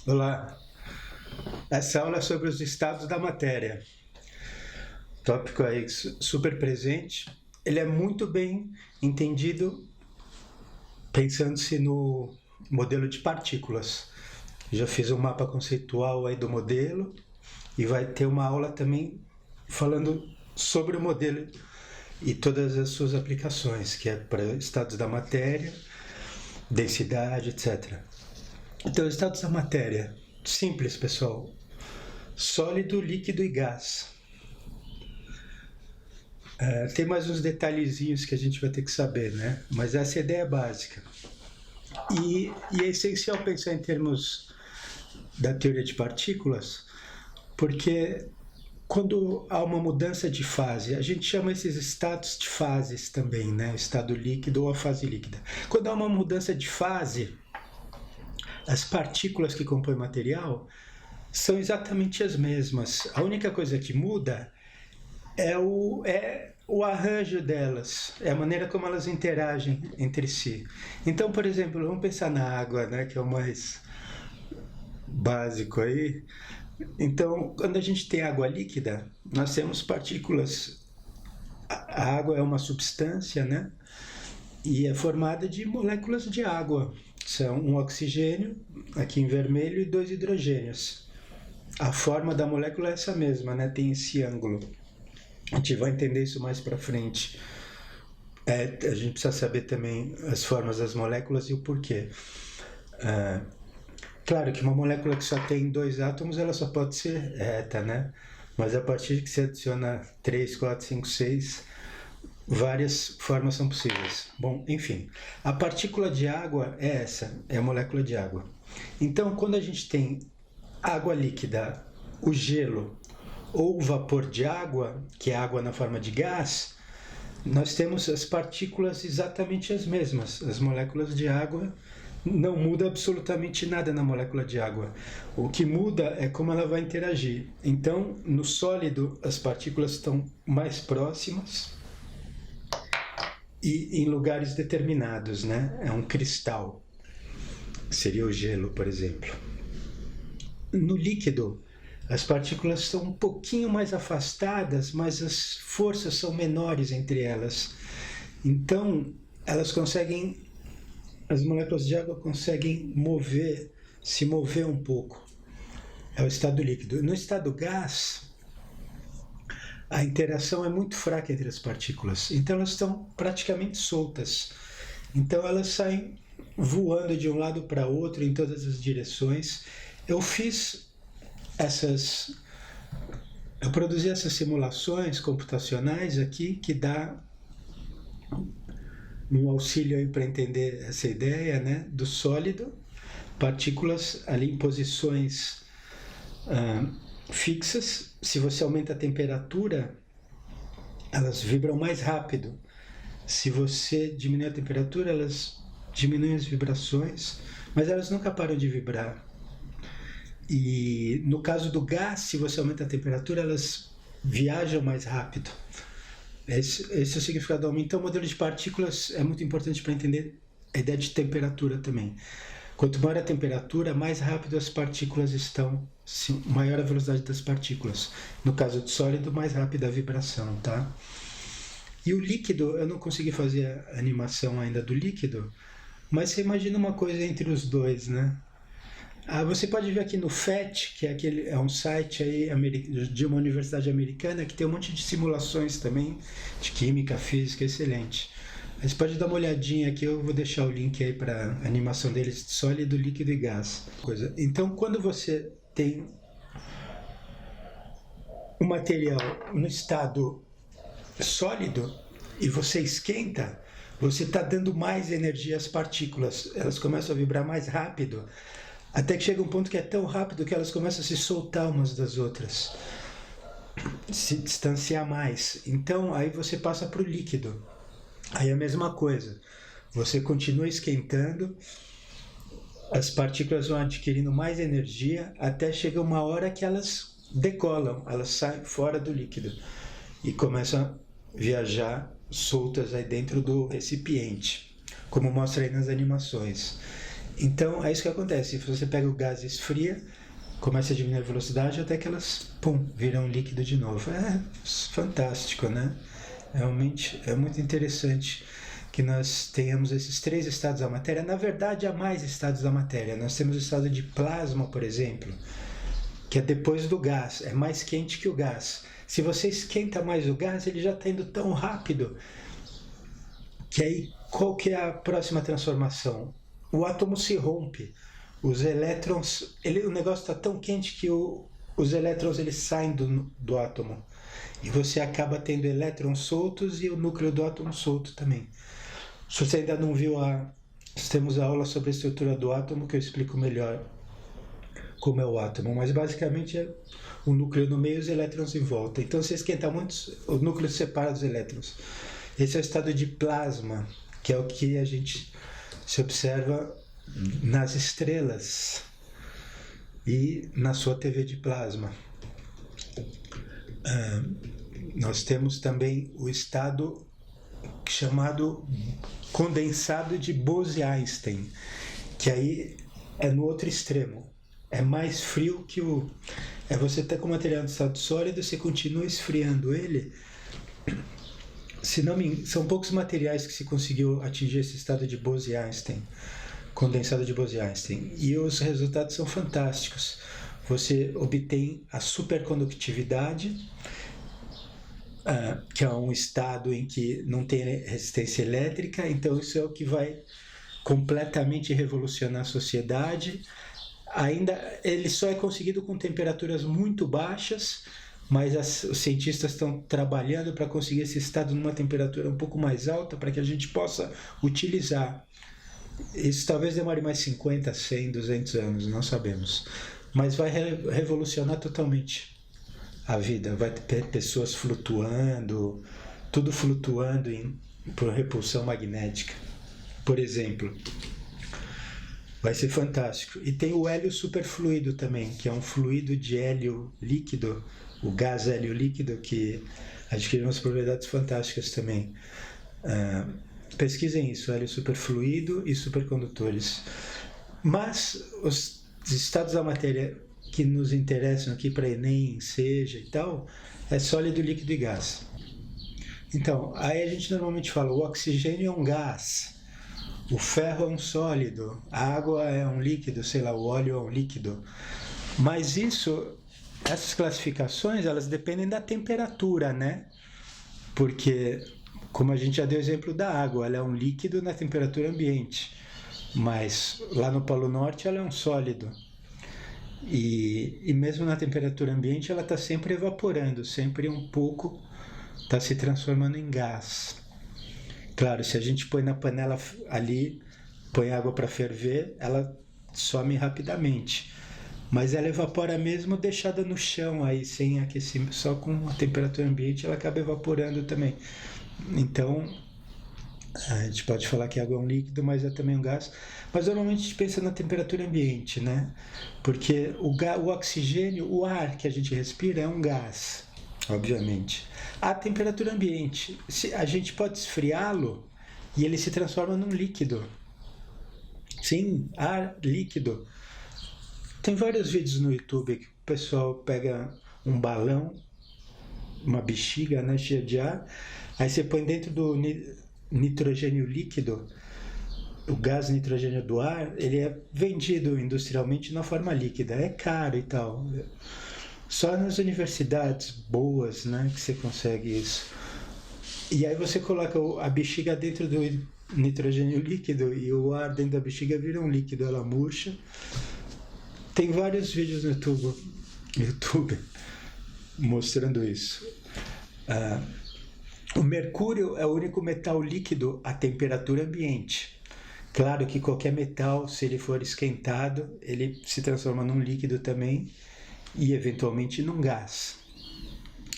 Olá, essa aula é sobre os estados da matéria. Tópico aí super presente. Ele é muito bem entendido pensando-se no modelo de partículas. Já fiz um mapa conceitual aí do modelo e vai ter uma aula também falando sobre o modelo e todas as suas aplicações, que é para estados da matéria, densidade, etc. Então, estados da matéria, simples, pessoal. Sólido, líquido e gás. Tem mais uns detalhezinhos que a gente vai ter que saber, né? Mas essa é a ideia básica. E é essencial pensar em termos da teoria de partículas, porque quando há uma mudança de fase, a gente chama esses estados de fases também, né? O estado líquido ou a fase líquida. Quando há uma mudança de fase, as partículas que compõem o material são exatamente as mesmas. A única coisa que muda é o arranjo delas, é a maneira como elas interagem entre si. Então, por exemplo, vamos pensar na água, né, que é o mais básico aí. Então, quando a gente tem água líquida, nós temos partículas. A água é uma substância, né? E é formada de moléculas de água. São um oxigênio, aqui em vermelho, e 2 hidrogênios. A forma da molécula é essa mesma, né? Tem esse ângulo. A gente vai entender isso mais para frente. A gente precisa saber também as formas das moléculas e o porquê. Claro que uma molécula que só tem 2 átomos, ela só pode ser reta, né? Mas a partir que você adiciona 3, 4, 5, 6, várias formas são possíveis. Bom, enfim, a partícula de água é essa, é a molécula de água. Então, quando a gente tem água líquida, o gelo ou o vapor de água, que é água na forma de gás, nós temos as partículas exatamente as mesmas. As moléculas de água, não muda absolutamente nada na molécula de água. O que muda é como ela vai interagir. Então, no sólido, as partículas estão mais próximas e em lugares determinados, né? É um cristal. Seria o gelo, por exemplo. No líquido, as partículas estão um pouquinho mais afastadas, mas as forças são menores entre elas. Então, as moléculas de água conseguem se mover um pouco. É o estado líquido. No estado gás, a interação é muito fraca entre as partículas. Então, elas estão praticamente soltas. Então, elas saem voando de um lado para outro em todas as direções. Eu produzi essas simulações computacionais aqui, que dá um auxílio aí para entender essa ideia, né, do sólido, partículas ali em posições fixas. Se você aumenta a temperatura, elas vibram mais rápido. Se você diminui a temperatura, elas diminuem as vibrações, mas elas nunca param de vibrar. E no caso do gás, se você aumenta a temperatura, elas viajam mais rápido. Esse é o significado do aumento. Então, o modelo de partículas é muito importante para entender a ideia de temperatura também. Quanto maior a temperatura, mais rápido as partículas estão, maior a velocidade das partículas. No caso do sólido, mais rápida a vibração, tá? E o líquido, eu não consegui fazer a animação ainda do líquido, mas você imagina uma coisa entre os dois, né? Você pode ver aqui no FET, que é um site aí de uma universidade americana que tem um monte de simulações também de química, física, excelente. Você pode dar uma olhadinha aqui, eu vou deixar o link aí para a animação deles, sólido, líquido e gás. Então, quando você tem o material no estado sólido e você esquenta, você está dando mais energia às partículas, elas começam a vibrar mais rápido, até que chega um ponto que é tão rápido que elas começam a se soltar umas das outras, se distanciar mais. Então aí você passa para o líquido. Aí é a mesma coisa. Você continua esquentando, as partículas vão adquirindo mais energia, até chega uma hora que elas decolam, elas saem fora do líquido e começam a viajar soltas aí dentro do recipiente, como mostra aí nas animações. Então, é isso que acontece. Se você pega o gás e esfria, começa a diminuir a velocidade até que elas, pum, viram líquido de novo. É fantástico, né? Realmente é muito interessante que nós tenhamos esses 3 estados da matéria. Na verdade, há mais estados da matéria. Nós temos o estado de plasma, por exemplo, que é depois do gás, é mais quente que o gás. Se você esquenta mais o gás, ele já está indo tão rápido que aí qual que é a próxima transformação? O átomo se rompe, os elétrons, o negócio está tão quente que os elétrons eles saem do átomo e você acaba tendo elétrons soltos e o núcleo do átomo solto também. Se você ainda não viu, temos a aula sobre a estrutura do átomo que eu explico melhor como é o átomo, mas basicamente é o núcleo no meio e os elétrons em volta. Então, se esquenta muito, o núcleo separa dos elétrons. Esse é o estado de plasma, que é o que a gente se observa nas estrelas e na sua TV de plasma. Nós temos também o estado chamado condensado de Bose-Einstein, que aí é no outro extremo. É mais frio que o... você está com o material em estado sólido, você continua esfriando ele. São poucos materiais que se conseguiu atingir esse estado de Bose-Einstein, condensado de Bose-Einstein. E os resultados são fantásticos. Você obtém a supercondutividade, que é um estado em que não tem resistência elétrica, então isso é o que vai completamente revolucionar a sociedade. Ainda ele só é conseguido com temperaturas muito baixas, mas os cientistas estão trabalhando para conseguir esse estado numa temperatura um pouco mais alta para que a gente possa utilizar. Isso talvez demore mais 50, 100, 200 anos, não sabemos. Mas vai revolucionar totalmente a vida. Vai ter pessoas flutuando, tudo flutuando por repulsão magnética, por exemplo. Vai ser fantástico. E tem o hélio superfluido também, que é um fluido de hélio líquido, o gás hélio líquido, que adquire umas propriedades fantásticas também. Pesquisem isso, hélio superfluido e supercondutores. Mas os estados da matéria que nos interessam aqui para Enem, seja e tal, é sólido, líquido e gás. Então, aí a gente normalmente fala, o oxigênio é um gás, o ferro é um sólido, a água é um líquido, sei lá, o óleo é um líquido. Mas essas classificações, elas dependem da temperatura, né? Porque, como a gente já deu exemplo da água, ela é um líquido na temperatura ambiente, mas lá no Polo Norte ela é um sólido. E mesmo na temperatura ambiente ela está sempre evaporando, sempre um pouco está se transformando em gás. Claro, se a gente põe na panela ali, põe água para ferver, ela some rapidamente. Mas ela evapora mesmo deixada no chão, aí sem aquecimento, só com a temperatura ambiente ela acaba evaporando também. Então, a gente pode falar que a água é um líquido, mas é também um gás. Mas normalmente a gente pensa na temperatura ambiente, né? Porque o oxigênio, o ar que a gente respira é um gás, obviamente. A temperatura ambiente, a gente pode esfriá-lo e ele se transforma num líquido. Sim, ar líquido. Tem vários vídeos no YouTube que o pessoal pega um balão, uma bexiga, né, cheia de ar, aí você põe dentro do nitrogênio líquido, o gás nitrogênio do ar, ele é vendido industrialmente na forma líquida, é caro e tal. Só nas universidades boas, né, que você consegue isso. E aí você coloca a bexiga dentro do nitrogênio líquido e o ar dentro da bexiga vira um líquido, ela murcha. Tem vários vídeos no YouTube mostrando isso. O mercúrio é o único metal líquido a temperatura ambiente. Claro que qualquer metal, se ele for esquentado, ele se transforma num líquido também e eventualmente num gás.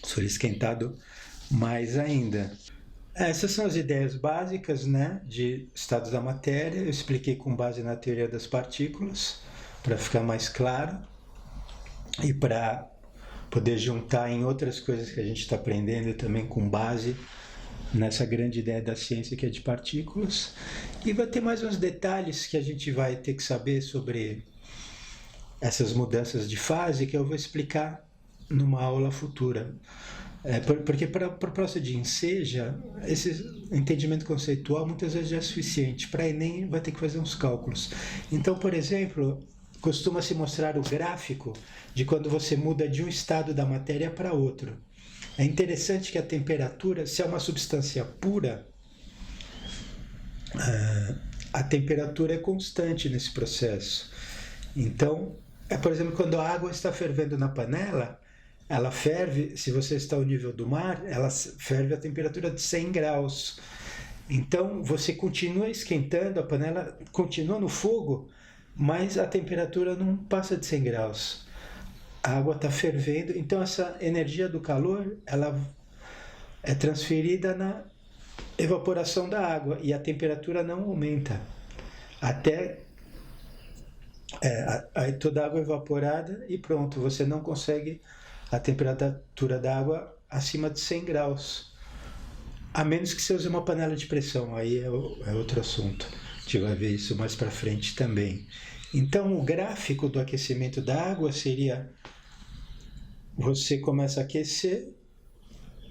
Se for esquentado, mais ainda. Essas são as ideias básicas, né, de estados da matéria. Eu expliquei com base na teoria das partículas, para ficar mais claro e para poder juntar em outras coisas que a gente está aprendendo também com base nessa grande ideia da ciência que é de partículas. E vai ter mais uns detalhes que a gente vai ter que saber sobre essas mudanças de fase que eu vou explicar numa aula futura. Porque para o processo de enseja, esse entendimento conceitual muitas vezes já é suficiente. Para Enem vai ter que fazer uns cálculos. Então, por exemplo, costuma-se mostrar o gráfico de quando você muda de um estado da matéria para outro. É interessante que a temperatura, se é uma substância pura, a temperatura é constante nesse processo. Então, por exemplo, quando a água está fervendo na panela, ela ferve, se você está ao nível do mar, ela ferve a temperatura de 100 graus. Então, você continua esquentando, a panela continua no fogo, mas a temperatura não passa de 100 graus. A água está fervendo, então essa energia do calor, ela é transferida na evaporação da água e a temperatura não aumenta. Até aí toda a água é evaporada e pronto, você não consegue a temperatura da água acima de 100 graus. A menos que você use uma panela de pressão, aí é outro assunto. A gente vai ver isso mais para frente também. Então, o gráfico do aquecimento da água seria: você começa a aquecer,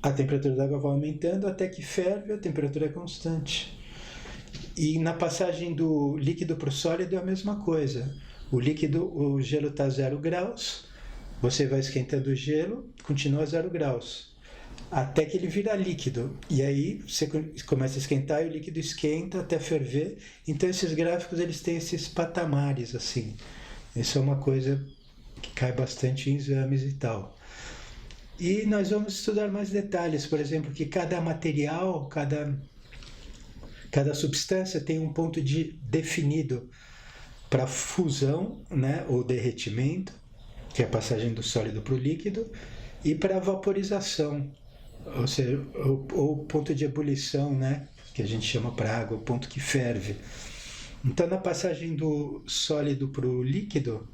a temperatura da água vai aumentando até que ferve, a temperatura é constante. E na passagem do líquido para o sólido é a mesma coisa. O gelo está a 0 graus, você vai esquentando o gelo, continua a 0 graus, até que ele vira líquido. E aí você começa a esquentar e o líquido esquenta até ferver. Então esses gráficos eles têm esses patamares assim. Isso é uma coisa que cai bastante em exames e tal. E nós vamos estudar mais detalhes, por exemplo, que cada material, cada substância tem um ponto definido para fusão, né, ou derretimento, que é a passagem do sólido para o líquido, e para vaporização, ou seja, o ponto de ebulição, né, que a gente chama para água, o ponto que ferve. Então, na passagem do sólido para o líquido,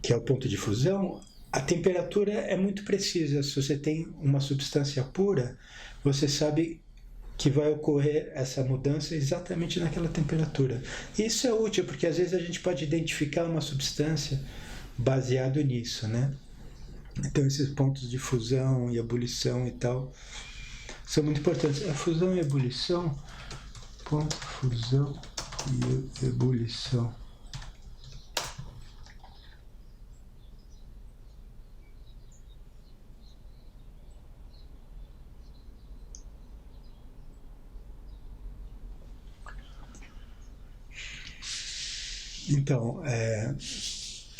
que é o ponto de fusão, a temperatura é muito precisa. Se você tem uma substância pura, você sabe que vai ocorrer essa mudança exatamente naquela temperatura. Isso é útil, porque às vezes a gente pode identificar uma substância baseado nisso, né? Então esses pontos de fusão e ebulição e tal são muito importantes. A fusão e ebulição, ponto, fusão e ebulição. Então, é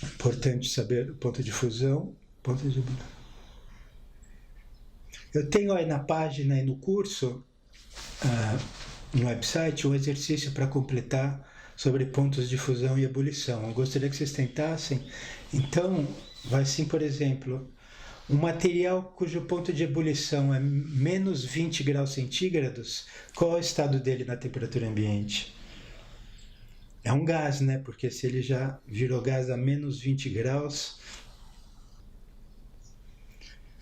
importante saber o ponto de fusão, ponto de ebulição. Eu tenho aí na página e no curso, no website, um exercício para completar sobre pontos de fusão e ebulição. Eu gostaria que vocês tentassem. Então, vai assim, por exemplo, um material cujo ponto de ebulição é menos 20 graus centígrados, qual é o estado dele na temperatura ambiente? É um gás, né? Porque se ele já virou gás a menos 20 graus...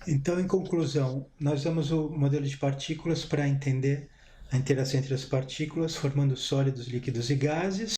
Então, em conclusão, nós usamos o modelo de partículas para entender a interação entre as partículas, formando sólidos, líquidos e gases.